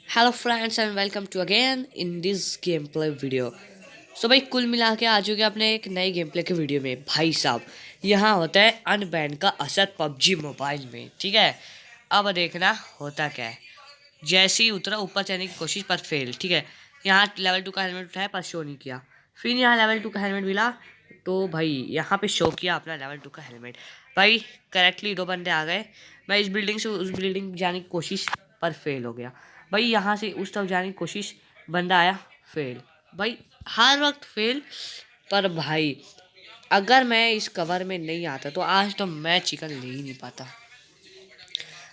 Hello friends and welcome to again in this game play video. So भाई कुल मिला के आ चुके अपने एक नए गेम प्ले के वीडियो में। भाई साहब यहाँ होता है अनबैन का असर पबजी मोबाइल में, ठीक है। अब देखना होता क्या है। जैसे ही उतरा ऊपर चढ़ने की कोशिश पर फेल, ठीक है। यहाँ लेवल 2 का हेलमेट उठाया पर शो नहीं किया। फिर यहाँ लेवल 2 का हेलमेट मिला तो भाई यहाँ पे शो किया अपना लेवल 2 का हेलमेट। भाई करेक्टली 2 बंदे आ गए। मैं इस बिल्डिंग से उस बिल्डिंग जाने की कोशिश पर फेल हो गया। भाई यहाँ से उस तरफ जाने की कोशिश, बंदा आया, फेल। भाई हर वक्त फेल। पर भाई अगर मैं इस कवर में नहीं आता तो आज तो मैं चिकन ले ही नहीं पाता।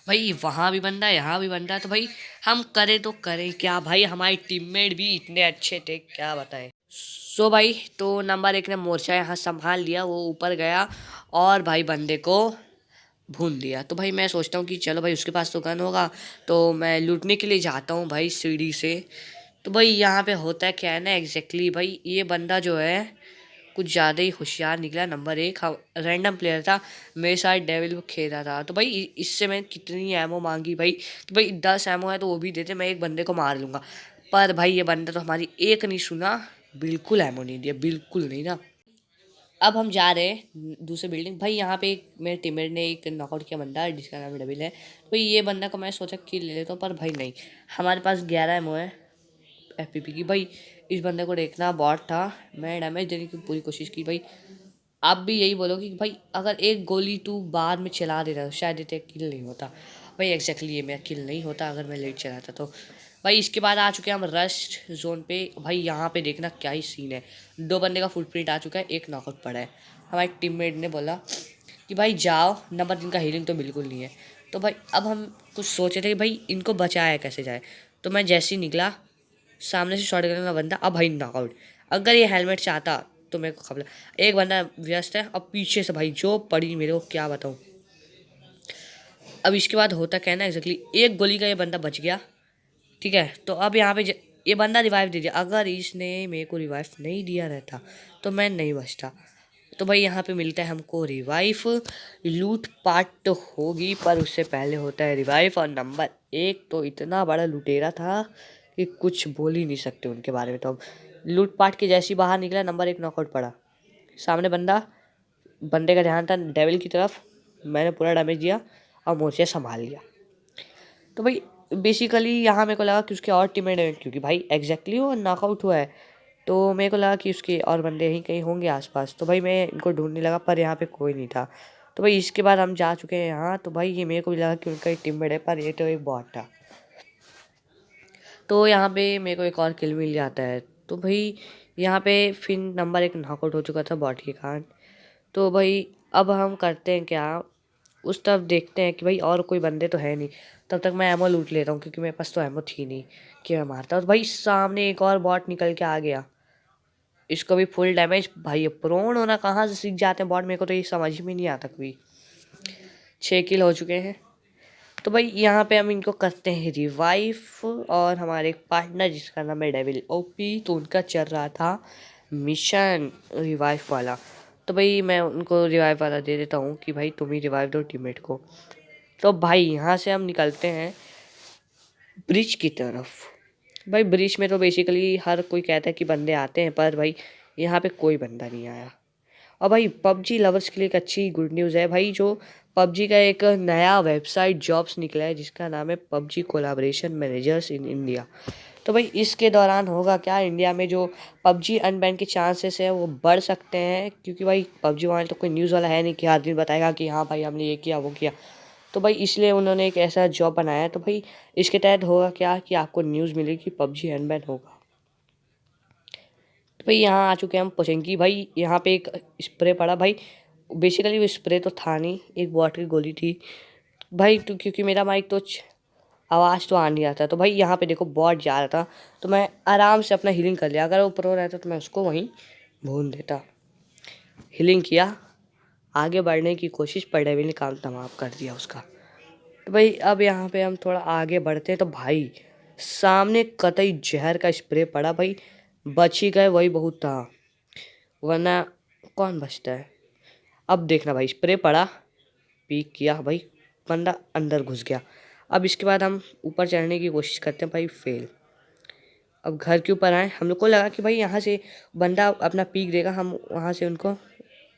भाई वहाँ भी बंदा यहाँ भी बंदा, तो भाई हम करें तो करें क्या। भाई हमारे टीममेट भी इतने अच्छे थे, क्या बताएं। भाई तो नंबर 1 ने मोर्चा यहाँ संभाल लिया, वो ऊपर गया और भाई बंदे को भून दिया। तो भाई मैं सोचता हूँ कि चलो भाई उसके पास तो गन होगा, तो मैं लूटने के लिए जाता हूँ भाई सीढ़ी से। तो भाई यहाँ पे होता है क्या है ना, एग्जैक्टली भाई ये बंदा जो है कुछ ज़्यादा ही होशियार निकला। नंबर 1 रैंडम प्लेयर था, मेरे साथ डेविल खेल रहा था। तो भाई इससे मैं कितनी एमओ मांगी भाई, कि भाई 10 एमओ है तो वो भी देते, मैं एक बंदे को मार लूँगा। पर भाई ये बंदा तो हमारी एक नहीं सुना, बिल्कुल एमओ नहीं दिया, बिल्कुल नहीं ना। अब हम जा रहे हैं दूसरे बिल्डिंग। भाई यहाँ पे एक मेरे टीममेट ने एक नॉकआउट किया बंदा जिसका नाम डबिल है। भाई ये बंदा को मैं सोचा किल ले लेता हूँ, पर भाई नहीं, हमारे पास 11 एमओ है एफपीपी की। भाई इस बंदे को देखना बॉट था, मैं डैमेज देने की पूरी कोशिश की। भाई आप भी यही बोलोगे कि भाई अगर एक गोली तू बाद में चला दे रहा शायद ये किल नहीं होता। भाई एग्जैक्टली ये मेरा किल नहीं होता अगर मैं लेट चलाता तो। भाई इसके बाद आ चुके हैं हम रस्ट जोन पे। भाई यहाँ पे देखना क्या ही सीन है, 2 बंदे का फुटप्रिंट आ चुका है, एक नॉकआउट पड़ा है। हमारे टीममेट ने बोला कि भाई जाओ, नंबर 3 का हीलिंग तो बिल्कुल नहीं है। तो भाई अब हम कुछ सोचे थे कि भाई इनको बचाया कैसे जाए। तो मैं जैसे ही निकला, सामने से शॉट करने का बंदा, अब भाई नॉकआउट। अगर ये हेलमेट चाहता तो मेरे को खबर। एक बंदा व्यस्त है, अब पीछे से भाई जो पड़ी मेरे को क्या बताऊँ। अब इसके बाद होता क्या है ना, एग्जैक्टली एक गोली का ये बंदा बच गया, ठीक है। तो अब यहाँ पे ये बंदा रिवाइव दे दिया। अगर इसने मेरे को रिवाइव नहीं दिया रहता तो मैं नहीं बचता। तो भाई यहाँ पे मिलता है हमको रिवाइव। लूट पाट तो होगी पर उससे पहले होता है रिवाइव। और नंबर 1 तो इतना बड़ा लुटेरा था कि कुछ बोल ही नहीं सकते उनके बारे में। तो अब लूट पाट के जैसी बाहर निकला, नंबर 1 नॉकआउट पड़ा। सामने बंदा, बंदे का ध्यान था डेविल की तरफ, मैंने पूरा डैमेज दिया और मोर्चे संभाल लिया। तो भाई बेसिकली यहाँ मेरे को लगा कि उसके और टीममेट हैं, क्योंकि भाई एग्जैक्टली वो नॉकआउट हुआ है। तो मेरे को लगा कि उसके और बंदे यहीं कहीं होंगे आसपास। तो भाई मैं इनको ढूंढने लगा पर यहाँ पे कोई नहीं था। तो भाई इसके बाद हम जा चुके हैं यहाँ। तो भाई ये मेरे को भी लगा कि उनका एक टीममेट है, पर ये तो एक बॉट था। तो यहाँ पे मेरे को एक और किल मिल जाता है। तो भाई यहाँ पे फिर नंबर 1 नॉकआउट हो चुका था बॉट के कारण। तो भाई अब हम करते हैं क्या, उस तरफ देखते हैं कि भाई और कोई बंदे तो है नहीं। तब तक मैं एमओ लूट लेता हूँ, क्योंकि मेरे पास तो एमओ थी नहीं कि मैं मारता। तो भाई सामने एक और बॉट निकल के आ गया, इसको भी फुल डैमेज। भाई ये प्रोन होना कहाँ से सीख जाते हैं बॉट, मेरे को तो ये समझ में नहीं आता कभी। 6 किल हो चुके हैं। तो भाई यहाँ पे हम इनको करते हैं रिवाइव। और हमारे एक पार्टनर जिसका नाम है डेविल ओपी, तो उनका चल रहा था मिशन रिवाइव वाला। तो भाई मैं उनको रिवाइव वाला दे देता हूँ कि भाई तुम ही रिवाइव दो टीममेट को। तो भाई यहाँ से हम निकलते हैं ब्रिज की तरफ। भाई ब्रिज में तो बेसिकली हर कोई कहता है कि बंदे आते हैं, पर भाई यहाँ पे कोई बंदा नहीं आया। और भाई पबजी लवर्स के लिए एक अच्छी गुड न्यूज़ है भाई, जो पबजी का एक नया वेबसाइट जॉब्स निकला है जिसका नाम है PUBG collaboration managers in India. तो भाई इसके दौरान होगा क्या, इंडिया में जो पबजी अनबैन के चांसेस है वो बढ़ सकते हैं। क्योंकि भाई पबजी वाले तो कोई न्यूज़ वाला है नहीं कि हर दिन बताएगा कि हाँ भाई हमने ये किया वो किया। तो भाई इसलिए उन्होंने एक ऐसा जॉब बनाया है। तो भाई इसके तहत होगा क्या कि आपको न्यूज़ मिलेगी कि पबजी अनबैन होगा। तो भाई यहाँ आ चुके हैं हम पोचेंकी। भाई यहाँ पे एक स्प्रे पड़ा। भाई बेसिकली वो स्प्रे तो था नहीं, एक बॉट की गोली थी भाई। तो क्योंकि मेरा माइक तो आवाज़ तो आ नहीं रहा था, तो भाई यहाँ पे देखो बॉट जा रहा था, तो मैं आराम से अपना हीलिंग कर लिया। अगर वो प्रो रहता तो मैं उसको वहीं भून देता। हीलिंग किया, आगे बढ़ने की कोशिश, पर डेविल ने काम तमाम कर दिया उसका। तो भाई अब यहाँ पे हम थोड़ा आगे बढ़ते हैं। तो भाई सामने कतई जहर का स्प्रे पड़ा। भाई बच ही गए वही बहुत था, वरना कौन बचता है। अब देखना भाई स्प्रे पड़ा, पीक किया, भाई बंदा अंदर घुस गया। अब इसके बाद हम ऊपर चढ़ने की कोशिश करते हैं भाई, फेल। अब घर के ऊपर आए, हम लोग को लगा कि भाई यहाँ से बंदा अपना पीक देगा, हम वहाँ से उनको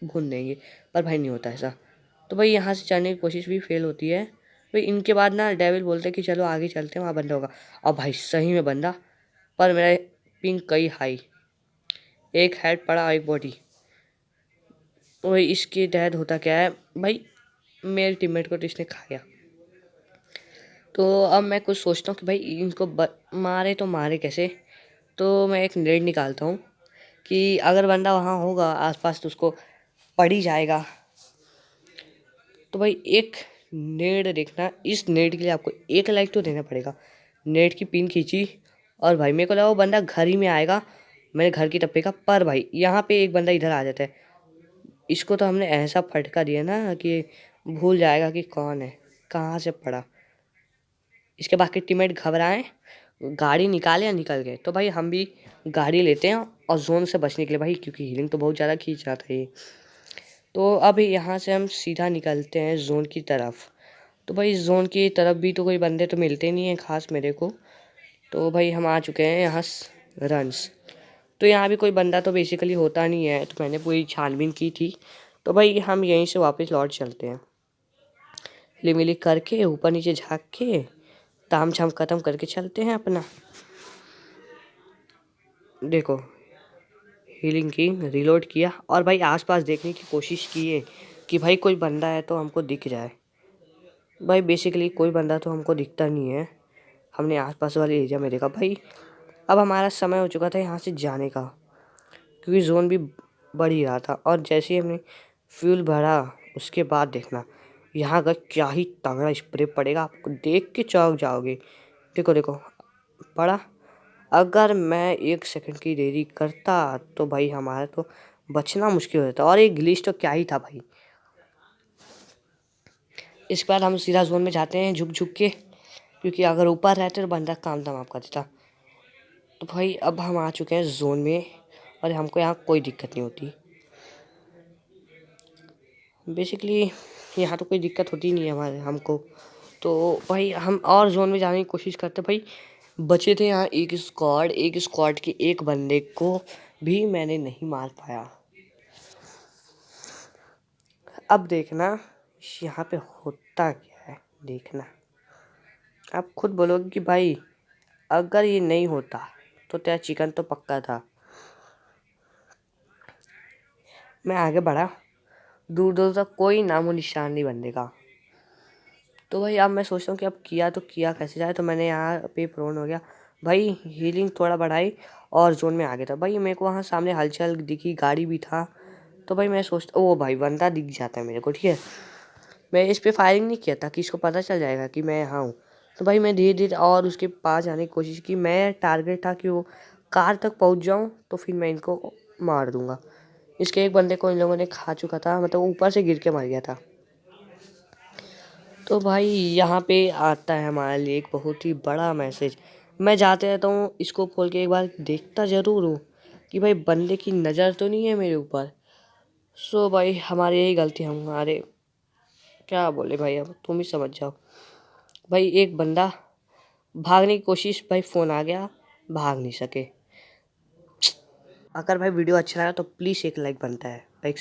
भून देंगे, पर भाई नहीं होता ऐसा। तो भाई यहाँ से चढ़ने की कोशिश भी फेल होती है। भाई इनके बाद ना डेविल बोलते हैं कि चलो आगे चलते हैं, वहाँ बंदा होगा। अब भाई सही में बंदा, पर मेरा पिंग कई हाई, एक हेड पड़ा एक बॉडी। तो भाई इसके तहत होता क्या है भाई, मेरे टीममेट को तो इसने खाया। तो अब मैं कुछ सोचता हूँ कि भाई इनको मारे तो मारे कैसे। तो मैं एक नेड निकालता हूँ कि अगर बंदा वहाँ होगा आसपास तो उसको पड़ ही जाएगा। तो भाई एक नेड देखना, इस नेड के लिए आपको 1 लाइक तो देना पड़ेगा। नेड की पिन खींची और भाई मेरे को लगा वो बंदा घर ही में आएगा, मेरे घर की टप्पे का, पर भाई यहाँ पे एक बंदा इधर आ जाता है। इसको तो हमने ऐसा फटका दिया ना कि भूल जाएगा कि कौन है, कहाँ से पड़ा। इसके बाकी टीममेट घबराए, गाड़ी निकाले या निकल गए। तो भाई हम भी गाड़ी लेते हैं और जोन से बचने के लिए भाई, क्योंकि हीलिंग तो बहुत ज़्यादा खींच रहा था ये। तो अब यहाँ से हम सीधा निकलते हैं जोन की तरफ। तो भाई जोन की तरफ भी तो कोई बंदे तो मिलते नहीं हैं खास मेरे को। तो भाई हम आ चुके हैं यहाँ रंस। तो यहाँ भी कोई बंदा तो बेसिकली होता नहीं है, तो मैंने पूरी छानबीन की थी। तो भाई हम यहीं से वापस लौट चलते हैं, लिमिली करके ऊपर नीचे झाँक के ताम झाम ख़त्म करके चलते हैं अपना। देखो हीलिंग की, रिलोड किया और भाई आसपास देखने की कोशिश की है कि भाई कोई बंदा है तो हमको दिख जाए। भाई बेसिकली कोई बंदा तो हमको दिखता नहीं है, हमने आसपास वाले एरिया में देखा। भाई अब हमारा समय हो चुका था यहाँ से जाने का, क्योंकि जोन भी बढ़ ही रहा था। और जैसे ही हमने फ्यूल भरा उसके बाद देखना यहाँ का क्या ही तगड़ा स्प्रे पड़ेगा, आपको देख के चौंक जाओगे। देखो देखो पड़ा। अगर मैं 1 सेकंड की देरी करता तो भाई हमारा तो बचना मुश्किल हो जाता। और एक ग्लिच तो क्या ही था भाई। इसके बाद हम सीधा जोन में जाते हैं झुक झुक के, क्योंकि अगर ऊपर रहते तो बंदा काम तमाम कर देता। तो भाई अब हम आ चुके हैं जोन में और हमको यहाँ कोई दिक्कत नहीं होती। बेसिकली यहाँ तो कोई दिक्कत होती नहीं है हमारे हमको। तो भाई हम और जोन में जाने की कोशिश करते। भाई बचे थे यहाँ एक स्क्वाड के एक बंदे को भी मैंने नहीं मार पाया। अब देखना यहाँ पे होता क्या है, देखना आप खुद बोलोगे कि भाई अगर ये नहीं होता तो तेरा चिकन तो पक्का था। मैं आगे बढ़ा, दूर दूर तक कोई नामो निशान नहीं बंदे का। तो भाई अब मैं सोचता हूँ कि अब किया तो किया कैसे जाए। तो मैंने यहाँ पे प्रोन हो गया भाई, हीलिंग थोड़ा बढ़ाई और जोन में आ गया था। भाई मेरे को वहाँ सामने हलचल दिखी, गाड़ी भी था। तो भाई मैं सोचता ओ भाई बंदा दिख जाता है मेरे को, ठीक है। मैं इस पर फायरिंग नहीं किया था कि इसको पता चल जाएगा कि मैं यहाँ हूँ। तो भाई मैं धीरे धीरे और उसके पास जाने की कोशिश की। मैं टारगेट था कि वो कार तक पहुँच जाऊँ तो फिर मैं इनको मार दूँगा। इसके एक बंदे को इन लोगों ने खा चुका था, मतलब ऊपर से गिर के मर गया था। तो भाई यहाँ पे आता है हमारे लिए एक बहुत ही बड़ा मैसेज। मैं जाते रहता हूँ, इसको खोल के एक बार देखता ज़रूर हूँ कि भाई बंदे की नज़र तो नहीं है मेरे ऊपर। सो भाई हमारी यही गलती, हमारे क्या बोले भाई, अब तुम ही समझ जाओ। भाई एक बंदा भागने की कोशिश, भाई फ़ोन आ गया, भाग नहीं सके। अगर भाई वीडियो अच्छा लगा तो प्लीज़ 1 लाइक बनता है भाई।